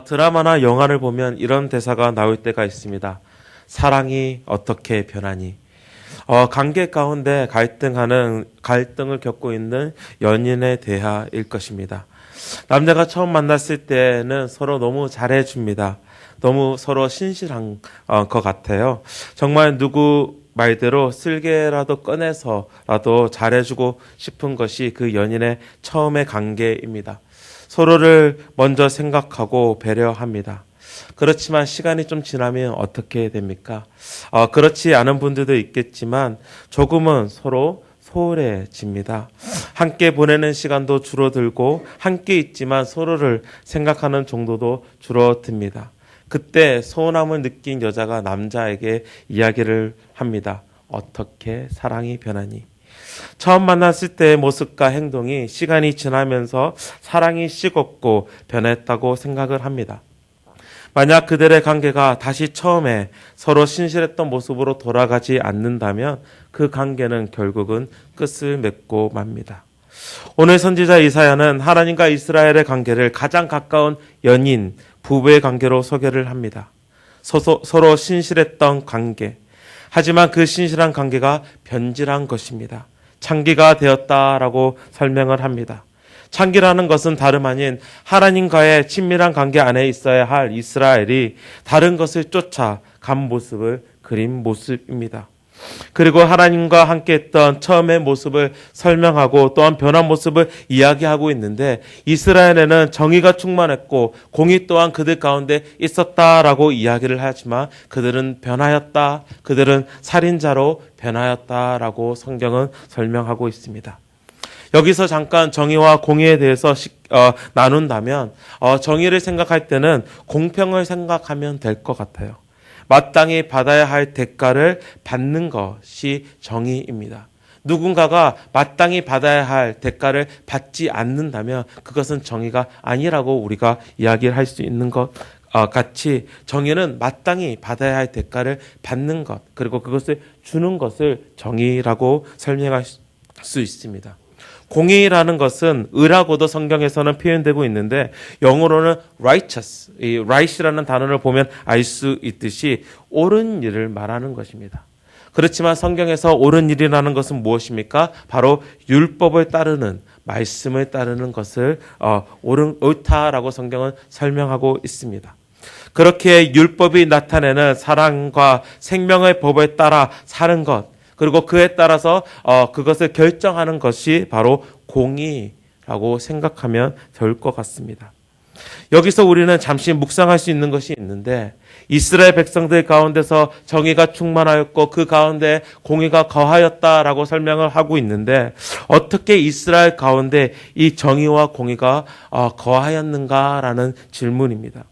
드라마나 영화를 보면 이런 대사가 나올 때가 있습니다. 사랑이 어떻게 변하니? 관계 가운데 갈등을 겪고 있는 연인의 대화일 것입니다. 남자가 처음 만났을 때는 서로 너무 잘해줍니다. 너무 서로 신실한 것 같아요. 정말 누구 말대로 쓸개라도 꺼내서라도 잘해주고 싶은 것이 그 연인의 처음의 관계입니다. 서로를 먼저 생각하고 배려합니다. 그렇지만 시간이 좀 지나면 어떻게 됩니까? 그렇지 않은 분들도 있겠지만 조금은 서로 소홀해집니다. 함께 보내는 시간도 줄어들고 함께 있지만 서로를 생각하는 정도도 줄어듭니다. 그때 서운함을 느낀 여자가 남자에게 이야기를 합니다. 어떻게 사랑이 변하니? 처음 만났을 때의 모습과 행동이 시간이 지나면서 사랑이 식었고 변했다고 생각을 합니다. 만약 그들의 관계가 다시 처음에 서로 신실했던 모습으로 돌아가지 않는다면 그 관계는 결국은 끝을 맺고 맙니다. 오늘 선지자 이사야는 하나님과 이스라엘의 관계를 가장 가까운 연인, 부부의 관계로 소개를 합니다. 서로 신실했던 관계. 하지만 그 신실한 관계가 변질한 것입니다. 창기가 되었다라고 설명을 합니다. 창기라는 것은 다름 아닌 하나님과의 친밀한 관계 안에 있어야 할 이스라엘이 다른 것을 쫓아간 모습을 그린 모습입니다. 그리고 하나님과 함께했던 처음의 모습을 설명하고 또한 변한 모습을 이야기하고 있는데 이스라엘에는 정의가 충만했고 공의 또한 그들 가운데 있었다라고 이야기를 하지만 그들은 변하였다. 그들은 살인자로 변하였다라고 성경은 설명하고 있습니다. 여기서 잠깐 정의와 공의에 대해서 나눈다면 정의를 생각할 때는 공평을 생각하면 될 것 같아요. 마땅히 받아야 할 대가를 받는 것이 정의입니다. 누군가가 마땅히 받아야 할 대가를 받지 않는다면 그것은 정의가 아니라고 우리가 이야기를 할 수 있는 것 같이 정의는 마땅히 받아야 할 대가를 받는 것 그리고 그것을 주는 것을 정의라고 설명할 수 있습니다. 공의라는 것은 의라고도 성경에서는 표현되고 있는데 영어로는 righteous, 이 right이라는 단어를 보면 알 수 있듯이 옳은 일을 말하는 것입니다. 그렇지만 성경에서 옳은 일이라는 것은 무엇입니까? 바로 율법을 따르는 말씀을 따르는 것을 옳다라고 성경은 설명하고 있습니다. 그렇게 율법이 나타내는 사랑과 생명의 법을 따라 사는 것 그리고 그에 따라서 그것을 결정하는 것이 바로 공의라고 생각하면 될 것 같습니다. 여기서 우리는 잠시 묵상할 수 있는 것이 있는데 이스라엘 백성들 가운데서 정의가 충만하였고 그 가운데 공의가 거하였다라고 설명을 하고 있는데 어떻게 이스라엘 가운데 이 정의와 공의가 거하였는가라는 질문입니다.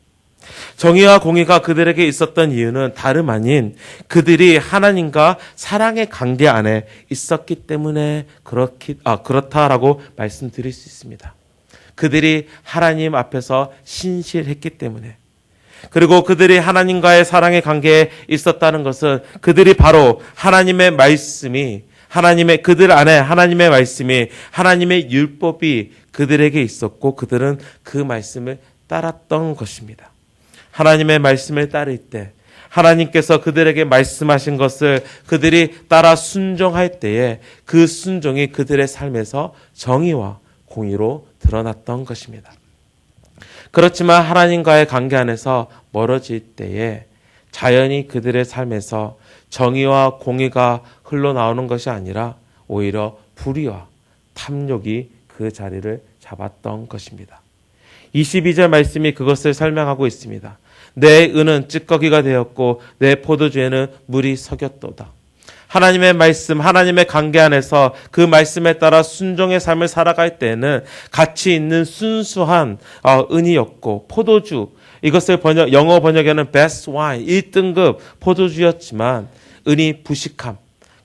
정의와 공의가 그들에게 있었던 이유는 다름 아닌 그들이 하나님과 사랑의 관계 안에 있었기 때문에 그렇다라고 말씀드릴 수 있습니다. 그들이 하나님 앞에서 신실했기 때문에 그리고 그들이 하나님과의 사랑의 관계에 있었다는 것은 그들이 바로 하나님의 말씀이 그들 안에 하나님의 말씀이 하나님의 율법이 그들에게 있었고 그들은 그 말씀을 따랐던 것입니다. 하나님의 말씀을 따를 때 하나님께서 그들에게 말씀하신 것을 그들이 따라 순종할 때에 그 순종이 그들의 삶에서 정의와 공의로 드러났던 것입니다. 그렇지만 하나님과의 관계 안에서 멀어질 때에 자연히 그들의 삶에서 정의와 공의가 흘러나오는 것이 아니라 오히려 불의와 탐욕이 그 자리를 잡았던 것입니다. 22절 말씀이 그것을 설명하고 있습니다. 내 은은 찌꺼기가 되었고 내 포도주에는 물이 섞였도다. 하나님의 말씀, 하나님의 관계 안에서 그 말씀에 따라 순종의 삶을 살아갈 때는 가치 있는 순수한 은이었고 포도주, 이것을 영어 번역에는 best wine, 1등급 포도주였지만 은이 부식함,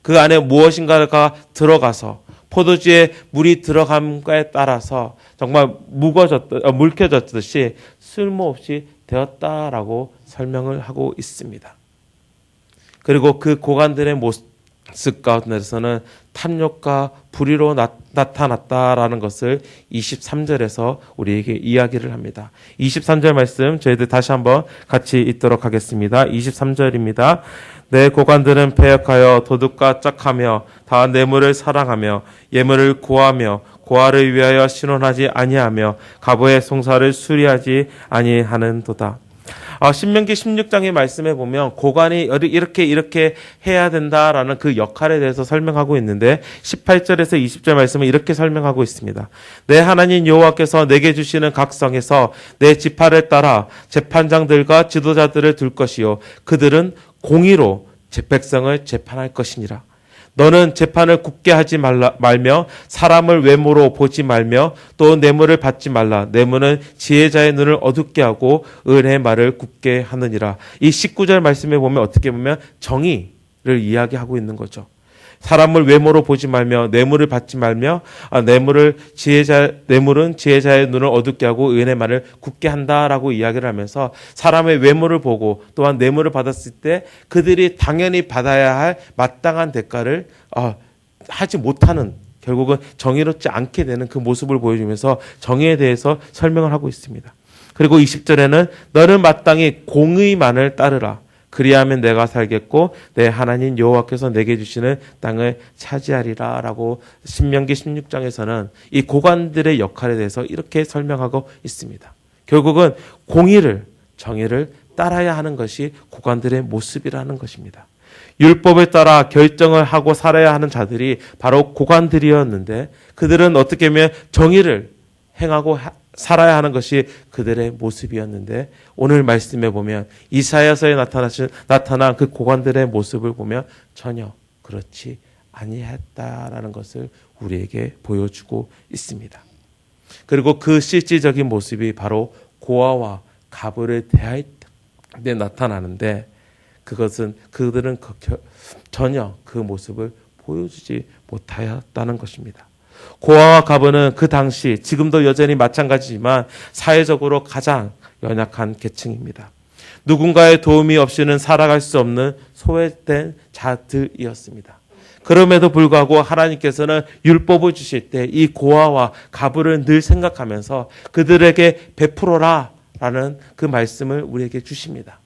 그 안에 무엇인가가 들어가서 포도주에 물이 들어감에 따라서 정말 묽혀졌듯이 쓸모없이 되었다라고 설명을 하고 있습니다. 그리고 그 고관들의 습 가운데서는 탐욕과 불의로 나타났다라는 것을 23절에서 우리에게 이야기를 합니다. 23절 말씀 저희들 다시 한번 같이 읽도록 하겠습니다. 23절입니다. 내 고관들은 패역하여 도둑과 짝하며 다 뇌물을 사랑하며 예물을 구하며 고아를 위하여 신원하지 아니하며 과부의 송사를 수리하지 아니하는도다. 신명기 16장의 말씀에 보면 고관이 이렇게 해야 된다라는 그 역할에 대해서 설명하고 있는데 18절에서 20절 말씀은 이렇게 설명하고 있습니다. 내 하나님 여호와께서 내게 주시는 각 성에서 내 지파를 따라 재판장들과 지도자들을 둘 것이요 그들은 공의로 제 백성을 재판할 것이니라. 너는 재판을 굽게 하지 말며 사람을 외모로 보지 말며 또 뇌물을 받지 말라. 뇌물은 지혜자의 눈을 어둡게 하고 은혜의 말을 굽게 하느니라. 이 19절 말씀에 보면 어떻게 보면 정의를 이야기하고 있는 거죠. 사람을 외모로 보지 말며 뇌물을 받지 말며 뇌물은 지혜자의 눈을 어둡게 하고 은혜의 말을 굽게 한다라고 이야기를 하면서 사람의 외모를 보고 또한 뇌물을 받았을 때 그들이 당연히 받아야 할 마땅한 대가를 하지 못하는 결국은 정의롭지 않게 되는 그 모습을 보여주면서 정의에 대해서 설명을 하고 있습니다. 그리고 20절에는 너는 마땅히 공의만을 따르라. 그리하면 내가 살겠고 내 하나님 여호와께서 내게 주시는 땅을 차지하리라 라고 신명기 16장에서는 이 고관들의 역할에 대해서 이렇게 설명하고 있습니다. 결국은 공의를 정의를 따라야 하는 것이 고관들의 모습이라는 것입니다. 율법을 따라 결정을 하고 살아야 하는 자들이 바로 고관들이었는데 그들은 어떻게 보면 정의를 행하고 살아야 하는 것이 그들의 모습이었는데 오늘 말씀에 보면 이사야서에 나타난 그 고관들의 모습을 보면 전혀 그렇지 아니했다라는 것을 우리에게 보여주고 있습니다. 그리고 그 실질적인 모습이 바로 고아와 과부를 대할 때 나타나는데 그들은 전혀 그 모습을 보여주지 못하였다는 것입니다. 고아와 과부는 그 당시 지금도 여전히 마찬가지지만 사회적으로 가장 연약한 계층입니다. 누군가의 도움이 없이는 살아갈 수 없는 소외된 자들이었습니다. 그럼에도 불구하고 하나님께서는 율법을 주실 때 이 고아와 과부를 늘 생각하면서 그들에게 베풀어라라는 그 말씀을 우리에게 주십니다.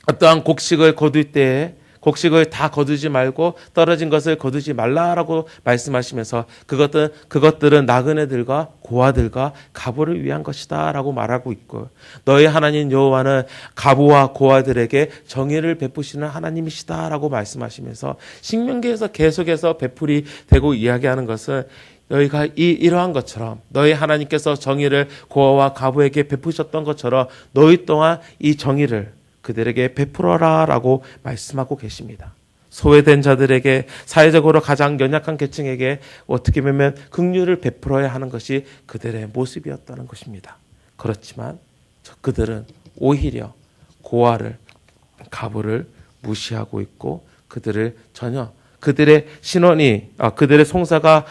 어떠한 곡식을 거둘 때에 곡식을 다 거두지 말고 떨어진 것을 거두지 말라라고 말씀하시면서 그것들은 나그네들과 고아들과 과부를 위한 것이다라고 말하고 있고 너희 하나님 여호와는 과부와 고아들에게 정의를 베푸시는 하나님이시다라고 말씀하시면서 신명기에서 계속해서 베풀이 되고 이야기하는 것은 너희가 이러한 것처럼 너희 하나님께서 정의를 고아와 과부에게 베푸셨던 것처럼 너희 또한 이 정의를 그들에게 베풀어라라고 말씀하고 계십니다. 소외된 자들에게 사회적으로 가장 연약한 계층에게 어떻게 보면 긍휼을 베풀어야 하는 것이 그들의 모습이었다는 것입니다. 그렇지만 그들은 오히려 고아를 과부를 무시하고 있고 그들을 전혀 그들의 신원이 그들의 송사가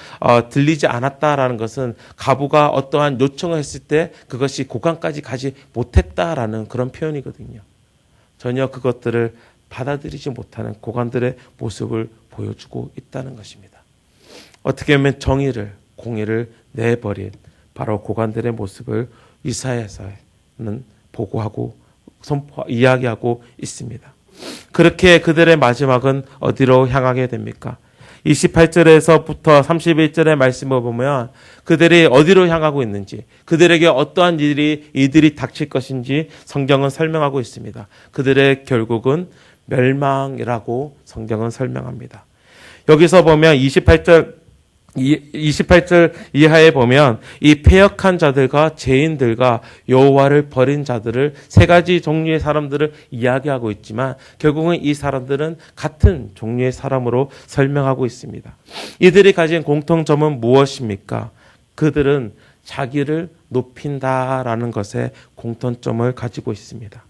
들리지 않았다라는 것은 과부가 어떠한 요청을 했을 때 그것이 고관까지 가지 못했다라는 그런 표현이거든요. 전혀 그것들을 받아들이지 못하는 고관들의 모습을 보여주고 있다는 것입니다. 어떻게 보면 정의를 공의를 내버린 바로 고관들의 모습을 이사야서는 보고하고 이야기하고 있습니다. 그렇게 그들의 마지막은 어디로 향하게 됩니까? 28절에서부터 31절의 말씀을 보면 그들이 어디로 향하고 있는지 그들에게 어떠한 이들이 닥칠 것인지 성경은 설명하고 있습니다. 그들의 결국은 멸망이라고 성경은 설명합니다. 여기서 보면 28절 이하에 보면 이 패역한 자들과 죄인들과 여호와를 버린 자들을 세 가지 종류의 사람들을 이야기하고 있지만 결국은 이 사람들은 같은 종류의 사람으로 설명하고 있습니다. 이들이 가진 공통점은 무엇입니까? 그들은 자기를 높인다라는 것에 공통점을 가지고 있습니다.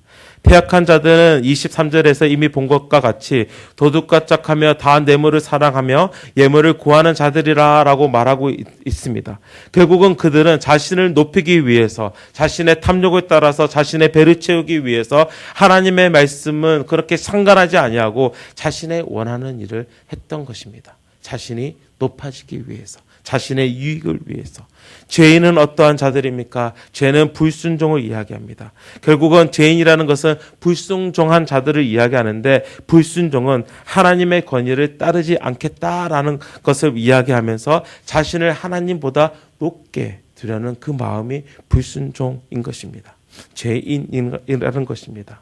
패역한 자들은 23절에서 이미 본 것과 같이 도둑과 짝하며 다 뇌물을 사랑하며 예물을 구하는 자들이라 라고 말하고 있습니다. 결국은 그들은 자신을 높이기 위해서, 자신의 탐욕을 따라서 자신의 배를 채우기 위해서 하나님의 말씀은 그렇게 상관하지 아니하고 자신의 원하는 일을 했던 것입니다. 자신이 높아지기 위해서, 자신의 유익을 위해서. 죄인은 어떠한 자들입니까? 죄는 불순종을 이야기합니다. 결국은 죄인이라는 것은 불순종한 자들을 이야기하는데, 불순종은 하나님의 권위를 따르지 않겠다라는 것을 이야기하면서 자신을 하나님보다 높게 두려는 그 마음이 불순종인 것입니다. 죄인이라는 것입니다.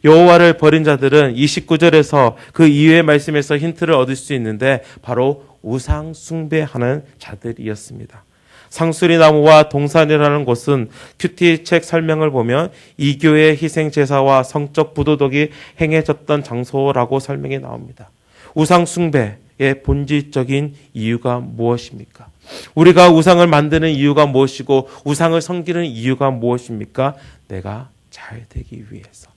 여호와를 버린 자들은 29절에서 그 이후의 말씀에서 힌트를 얻을 수 있는데 바로 우상 숭배하는 자들이었습니다. 상수리나무와 동산이라는 곳은 큐티 책 설명을 보면 이교의 희생 제사와 성적 부도덕이 행해졌던 장소라고 설명이 나옵니다. 우상 숭배의 본질적인 이유가 무엇입니까? 우리가 우상을 만드는 이유가 무엇이고 우상을 섬기는 이유가 무엇입니까? 내가 잘 되기 위해서.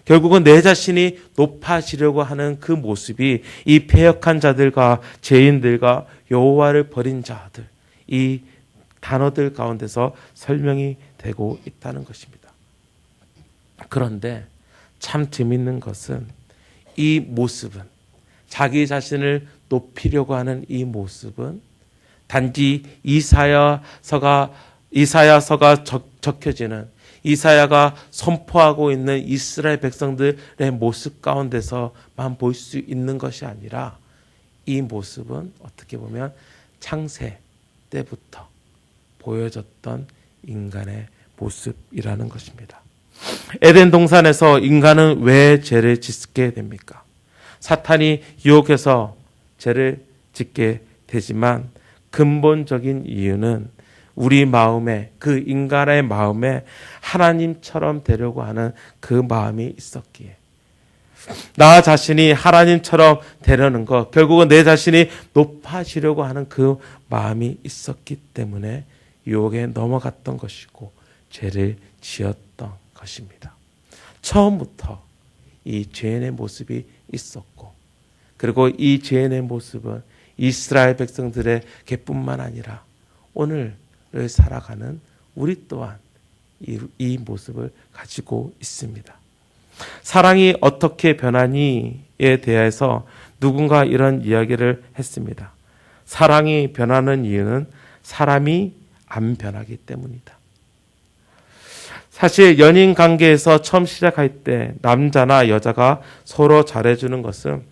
결국은 내 자신이 높아지려고 하는 그 모습이 이 패역한 자들과 죄인들과 여호와를 버린 자들, 이 단어들 가운데서 설명이 되고 있다는 것입니다. 그런데 참 재밌는 것은 이 모습은, 자기 자신을 높이려고 하는 이 모습은 단지 이사야서가 적혀지는, 이사야가 선포하고 있는 이스라엘 백성들의 모습 가운데서만 볼 수 있는 것이 아니라 이 모습은 어떻게 보면 창세 때부터 보여졌던 인간의 모습이라는 것입니다. 에덴 동산에서 인간은 왜 죄를 짓게 됩니까? 사탄이 유혹해서 죄를 짓게 되지만 근본적인 이유는 우리 마음에, 그 인간의 마음에 하나님처럼 되려고 하는 그 마음이 있었기에, 나 자신이 하나님처럼 되려는 것, 결국은 내 자신이 높아지려고 하는 그 마음이 있었기 때문에 유혹에 넘어갔던 것이고 죄를 지었던 것입니다. 처음부터 이 죄인의 모습이 있었고, 그리고 이 죄인의 모습은 이스라엘 백성들의 개뿐만 아니라 오늘을 살아가는 우리 또한 이 모습을 가지고 있습니다. 사랑이 어떻게 변하니에 대해서 누군가 이런 이야기를 했습니다. 사랑이 변하는 이유는 사람이 안 변하기 때문이다. 사실 연인 관계에서 처음 시작할 때 남자나 여자가 서로 잘해주는 것은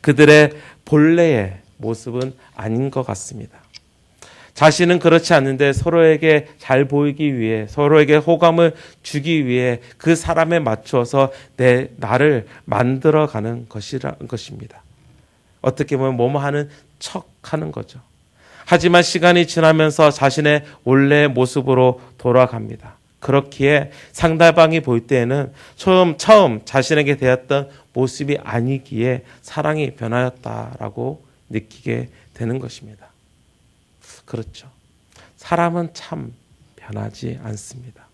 그들의 본래의 모습은 아닌 것 같습니다. 자신은 그렇지 않는데 서로에게 잘 보이기 위해, 서로에게 호감을 주기 위해 그 사람에 맞추어서 나를 만들어가는 것입니다. 어떻게 보면 뭐뭐 하는 척하는 거죠. 하지만 시간이 지나면서 자신의 원래의 모습으로 돌아갑니다. 그렇기에 상대방이 볼 때에는 처음 자신에게 대했던 모습이 아니기에 사랑이 변하였다라고 느끼게 되는 것입니다. 그렇죠. 사람은 참 변하지 않습니다.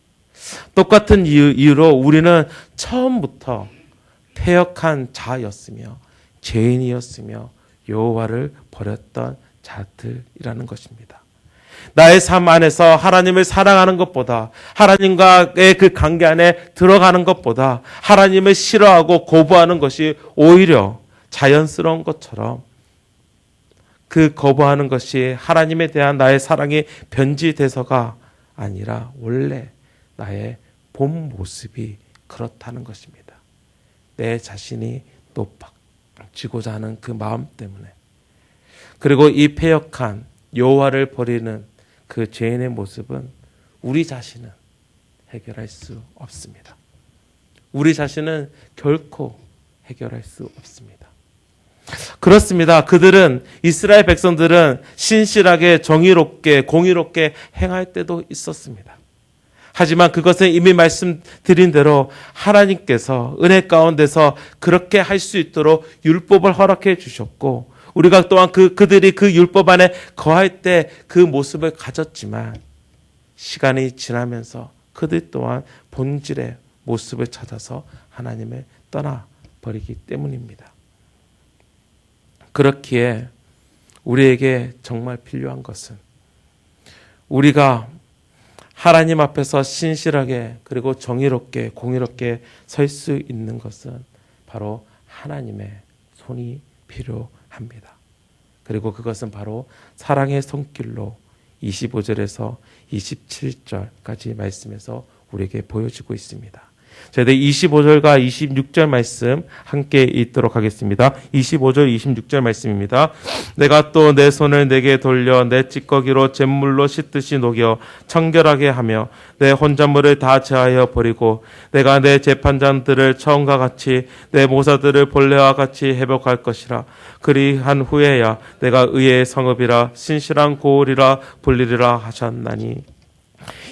똑같은 이유로 우리는 처음부터 패역한 자였으며 죄인이었으며 여호와를 버렸던 자들이라는 것입니다. 나의 삶 안에서 하나님을 사랑하는 것보다, 하나님과의 그 관계 안에 들어가는 것보다 하나님을 싫어하고 거부하는 것이 오히려 자연스러운 것처럼, 그 거부하는 것이 하나님에 대한 나의 사랑이 변질돼서가 아니라 원래 나의 본 모습이 그렇다는 것입니다. 내 자신이 높아지고자 하는 그 마음 때문에, 그리고 이 패역한 여호와를 버리는 그 죄인의 모습은 우리 자신은 해결할 수 없습니다. 우리 자신은 결코 해결할 수 없습니다. 그렇습니다. 이스라엘 백성들은 신실하게, 정의롭게, 공의롭게 행할 때도 있었습니다. 하지만 그것은 이미 말씀드린 대로 하나님께서 은혜 가운데서 그렇게 할 수 있도록 율법을 허락해 주셨고, 우리가 또한 그들이 그 율법 안에 거할 때 그 모습을 가졌지만, 시간이 지나면서 그들 또한 본질의 모습을 찾아서 하나님을 떠나버리기 때문입니다. 그렇기에 우리에게 정말 필요한 것은 우리가 하나님 앞에서 신실하게 그리고 정의롭게 공의롭게 설 수 있는 것은 바로 하나님의 손이 필요합니다. 그리고 그것은 바로 사랑의 손길로 25절에서 27절까지 말씀에서 우리에게 보여주고 있습니다. 저희들 25절과 26절 말씀 함께 읽도록 하겠습니다. 25절, 26절 말씀입니다. 내가 또 내 손을 내게 돌려 내 찌꺼기로 잿물로 씻듯이 녹여 청결하게 하며 내 혼잣물을 다 제하여 버리고 내가 내 재판장들을 처음과 같이 내 모사들을 본래와 같이 회복할 것이라. 그리한 후에야 내가 의의 성읍이라 신실한 고을이라 불리리라 하셨나니.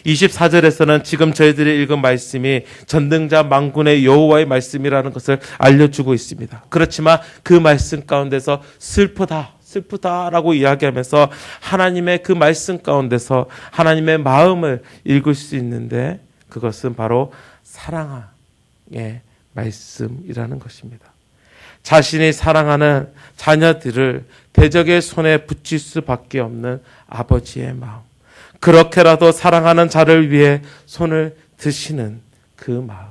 24절에서는 지금 저희들이 읽은 말씀이 전능자 만군의 여호와의 말씀이라는 것을 알려주고 있습니다. 그렇지만 그 말씀 가운데서 슬프다라고 이야기하면서 하나님의 그 말씀 가운데서 하나님의 마음을 읽을 수 있는데 그것은 바로 사랑의 말씀이라는 것입니다. 자신이 사랑하는 자녀들을 대적의 손에 붙일 수밖에 없는 아버지의 마음, 그렇게라도 사랑하는 자를 위해 손을 드시는 그 마음,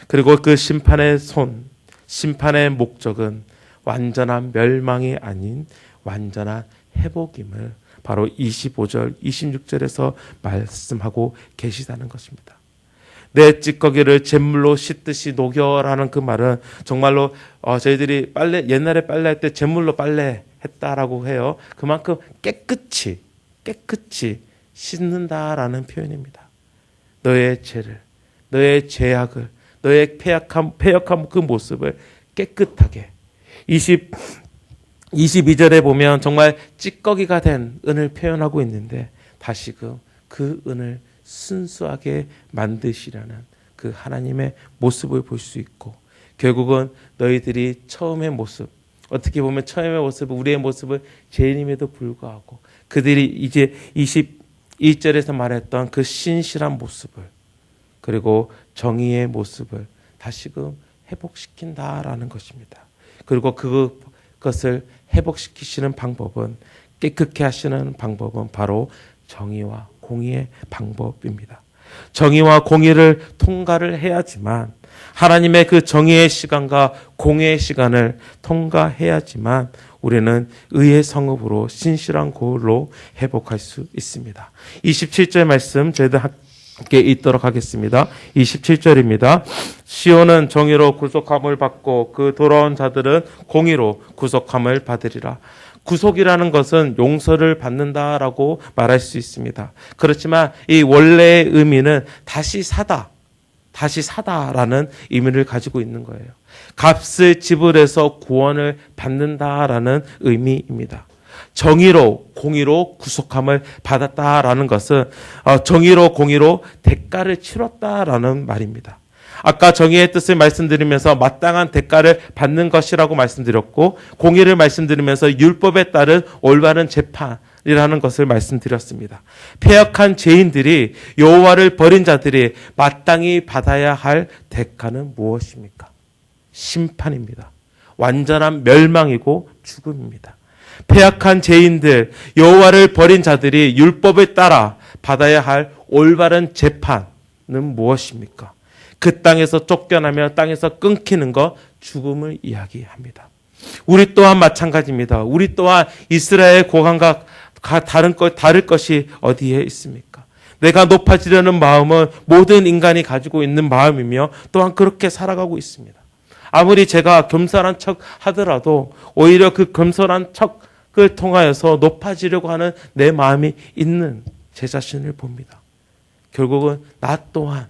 그리고 그 심판의 손, 심판의 목적은 완전한 멸망이 아닌 완전한 회복임을 바로 25절, 26절에서 말씀하고 계시다는 것입니다. 내 찌꺼기를 잿물로 씻듯이 녹여라는 그 말은 정말로 저희들이 옛날에 빨래할 때 잿물로 빨래했다라고 해요. 그만큼 깨끗이 씻는다라는 표현입니다. 너의 죄를, 너의 죄악을, 너의 패역한 그 모습을 깨끗하게 22절에 보면 정말 찌꺼기가 된 은을 표현하고 있는데 다시금 그 은을 순수하게 만드시라는 그 하나님의 모습을 볼 수 있고 결국은 너희들이 처음의 모습, 어떻게 보면 처음의 모습은 우리의 모습은 죄인임에도 불구하고 그들이 이제 21절에서 말했던 그 신실한 모습을 그리고 정의의 모습을 다시금 회복시킨다라는 것입니다. 그리고 그것을 회복시키시는 방법은 깨끗게 하시는 방법은 바로 정의와 공의의 방법입니다. 정의와 공의를 통과를 해야지만 하나님의 그 정의의 시간과 공의의 시간을 통과해야지만 우리는 의의 성읍으로 신실한 고을로 회복할 수 있습니다. 27절 말씀 저희들 함께 읽도록 하겠습니다. 27절입니다. 시온은 정의로 구속함을 받고 그 돌아온 자들은 공의로 구속함을 받으리라. 구속이라는 것은 용서를 받는다라고 말할 수 있습니다. 그렇지만 이 원래의 의미는 다시 사다라는 의미를 가지고 있는 거예요. 값을 지불해서 구원을 받는다라는 의미입니다. 정의로 공의로 구속함을 받았다라는 것은 정의로 공의로 대가를 치렀다라는 말입니다. 아까 정의의 뜻을 말씀드리면서 마땅한 대가를 받는 것이라고 말씀드렸고 공의를 말씀드리면서 율법에 따른 올바른 재판이라는 것을 말씀드렸습니다. 패역한 죄인들이 여호와를 버린 자들이 마땅히 받아야 할 대가는 무엇입니까? 심판입니다. 완전한 멸망이고 죽음입니다. 패역한 죄인들, 여호와를 버린 자들이 율법을 따라 받아야 할 올바른 재판은 무엇입니까? 그 땅에서 쫓겨나며 땅에서 끊기는 것, 죽음을 이야기합니다. 우리 또한 마찬가지입니다. 우리 또한 이스라엘 고관과 다를 것이 어디에 있습니까? 내가 높아지려는 마음은 모든 인간이 가지고 있는 마음이며 또한 그렇게 살아가고 있습니다. 아무리 제가 겸손한 척 하더라도 오히려 그 겸손한 척을 통하여서 높아지려고 하는 내 마음이 있는 제 자신을 봅니다. 결국은 나 또한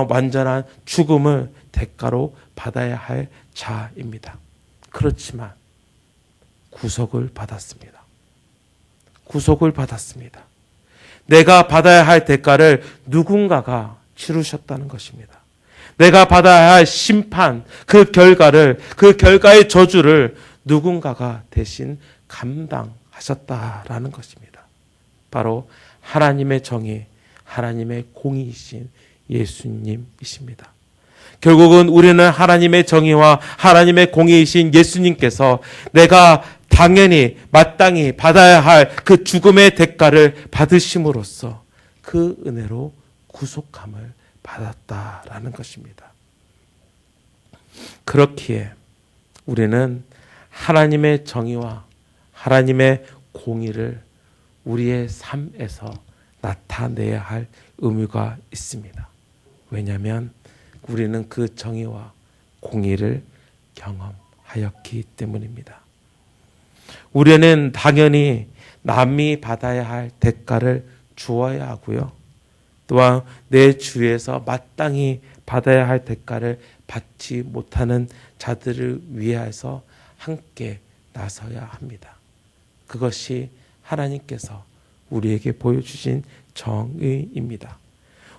완전한 죽음을 대가로 받아야 할 자입니다. 그렇지만 구속을 받았습니다. 내가 받아야 할 대가를 누군가가 치르셨다는 것입니다. 내가 받아야 할 심판, 그 결과의 저주를 누군가가 대신 감당하셨다라는 것입니다. 바로 하나님의 정의, 하나님의 공의이신 예수님이십니다. 결국은 우리는 하나님의 정의와 하나님의 공의이신 예수님께서 내가 당연히 마땅히 받아야 할 그 죽음의 대가를 받으심으로써 그 은혜로 구속함을 받았다라는 것입니다. 그렇기에 우리는 하나님의 정의와 하나님의 공의를 우리의 삶에서 나타내야 할 의무가 있습니다. 왜냐하면 우리는 그 정의와 공의를 경험하였기 때문입니다. 우리는 당연히 남이 받아야 할 대가를 주어야 하고요. 또한 내 주위에서 마땅히 받아야 할 대가를 받지 못하는 자들을 위하여서 함께 나서야 합니다. 그것이 하나님께서 우리에게 보여주신 정의입니다.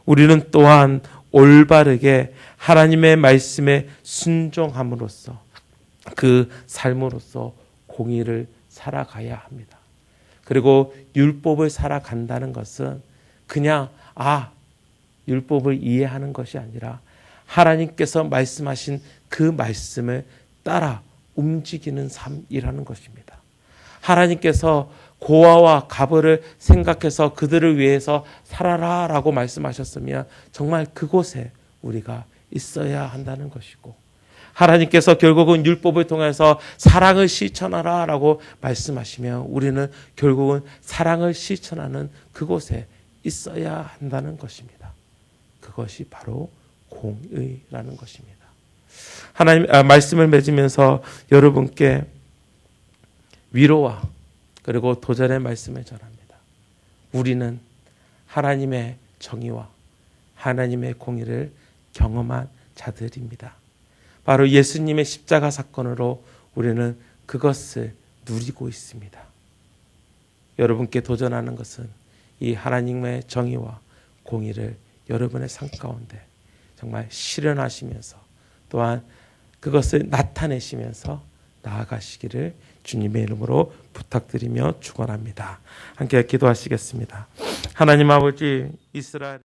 우리는 또한 올바르게 하나님의 말씀에 순종함으로써 그 삶으로써 공의를 살아가야 합니다. 그리고 율법을 살아간다는 것은 그냥 율법을 이해하는 것이 아니라 하나님께서 말씀하신 그 말씀을 따라 움직이는 삶이라는 것입니다. 하나님께서 고아와 가부를 생각해서 그들을 위해서 살아라 라고 말씀하셨으면 정말 그곳에 우리가 있어야 한다는 것이고, 하나님께서 결국은 율법을 통해서 사랑을 실천하라 라고 말씀하시면 우리는 결국은 사랑을 실천하는 그곳에 있어야 한다는 것입니다. 그것이 바로 공의라는 것입니다. 하나님 말씀을 맺으면서 여러분께 위로와 그리고 도전의 말씀을 전합니다. 우리는 하나님의 정의와 하나님의 공의를 경험한 자들입니다. 바로 예수님의 십자가 사건으로 우리는 그것을 누리고 있습니다. 여러분께 도전하는 것은 이 하나님의 정의와 공의를 여러분의 삶 가운데 정말 실현하시면서 또한 그것을 나타내시면서 나아가시기를 주님의 이름으로 부탁드리며 축원합니다. 함께 기도하시겠습니다. 하나님 아버지, 이스라엘